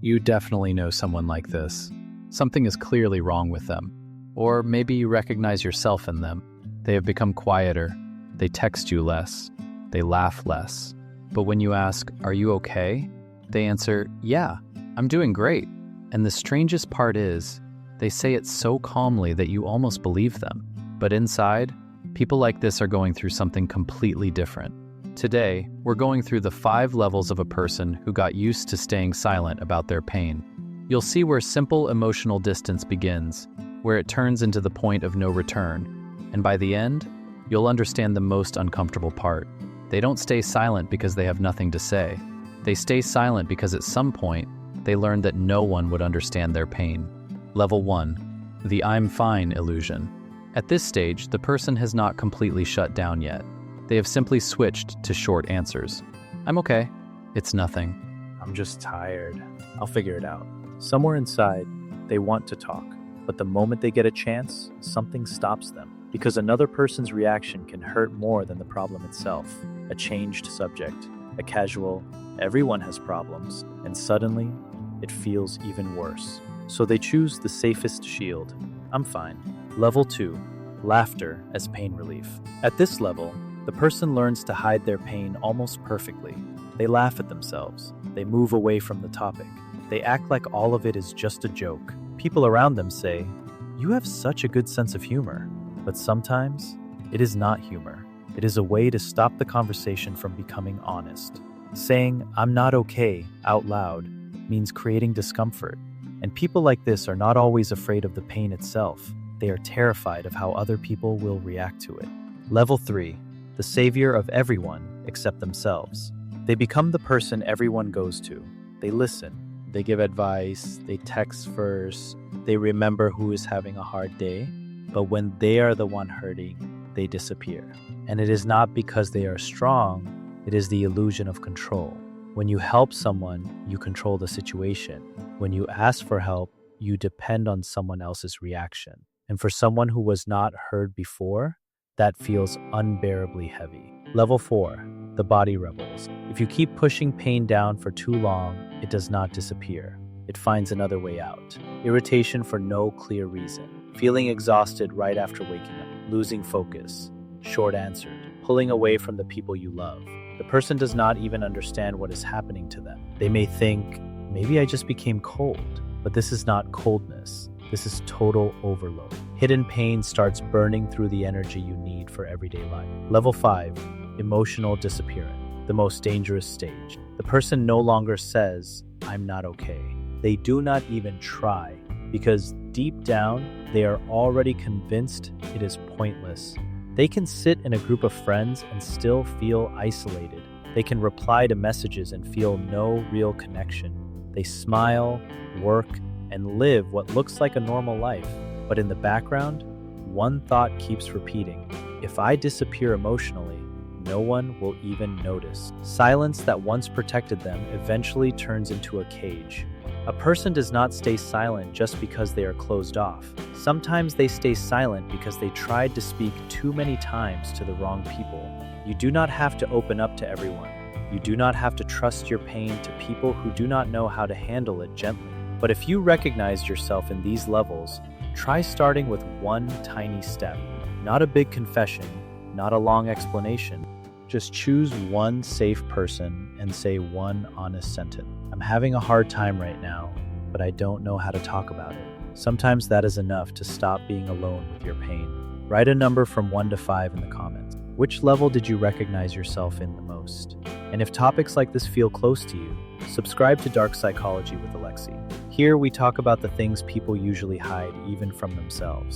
You definitely know someone like this. Something is clearly wrong with them. Or maybe you recognize yourself in them. They have become quieter. They text you less. They laugh less. But when you ask, "Are you okay?" they answer, "Yeah, I'm doing great." And the strangest part is, they say it so calmly that you almost believe them. But inside, people like this are going through something completely different. Today, we're going through the 5 levels of a person who got used to staying silent about their pain. You'll see where simple emotional distance begins, where it turns into the point of no return. And by the end, you'll understand the most uncomfortable part. They don't stay silent because they have nothing to say. They stay silent because at some point, they learned that no one would understand their pain. Level 1. The "I'm fine" illusion. At this stage, the person has not completely shut down yet. They have simply switched to short answers. "I'm okay. It's nothing." "I'm just tired. I'll figure it out." Somewhere inside, they want to talk, but the moment they get a chance, something stops them. Because another person's reaction can hurt more than the problem itself. A changed subject, a casual, "everyone has problems," and suddenly, it feels even worse. So they choose the safest shield. "I'm fine." Level 2. Laughter as pain relief. At this level, the person learns to hide their pain almost perfectly. They laugh at themselves. They move away from the topic. They act like all of it is just a joke. People around them say, "You have such a good sense of humor." But sometimes, it is not humor. It is a way to stop the conversation from becoming honest. Saying, "I'm not okay," out loud means creating discomfort. And people like this are not always afraid of the pain itself. They are terrified of how other people will react to it. Level 3. The savior of everyone except themselves. They become the person everyone goes to. They listen. They give advice. They text first. They remember who is having a hard day. But when they are the one hurting, they disappear. And it is not because they are strong. It is the illusion of control. When you help someone, you control the situation. When you ask for help, you depend on someone else's reaction. And for someone who was not heard before, that feels unbearably heavy. Level 4. The body rebels. If you keep pushing pain down for too long, it does not disappear. It finds another way out. Irritation for no clear reason. Feeling exhausted right after waking up. Losing focus. Short-answered. Pulling away from the people you love. The person does not even understand what is happening to them. They may think, "Maybe I just became cold." But this is not coldness. This is total overload. Hidden pain starts burning through the energy you need for everyday life. Level 5. Emotional disappearance. The most dangerous stage. The person no longer says, "I'm not okay." They do not even try, because deep down, they are already convinced it is pointless. They can sit in a group of friends and still feel isolated. They can reply to messages and feel no real connection. They smile, work, and live what looks like a normal life. But in the background, one thought keeps repeating: if I disappear emotionally, no one will even notice. Silence that once protected them eventually turns into a cage. A person does not stay silent just because they are closed off. Sometimes they stay silent because they tried to speak too many times to the wrong people. You do not have to open up to everyone. You do not have to trust your pain to people who do not know how to handle it gently. But if you recognize yourself in these levels, try starting with one tiny step. Not a big confession, not a long explanation. Just choose one safe person and say one honest sentence. "I'm having a hard time right now, but I don't know how to talk about it." Sometimes that is enough to stop being alone with your pain. Write a number from 1 to 5 in the comments. Which level did you recognize yourself in the most? And if topics like this feel close to you, subscribe to Dark Psychology with Alexey. Here we talk about the things people usually hide even from themselves.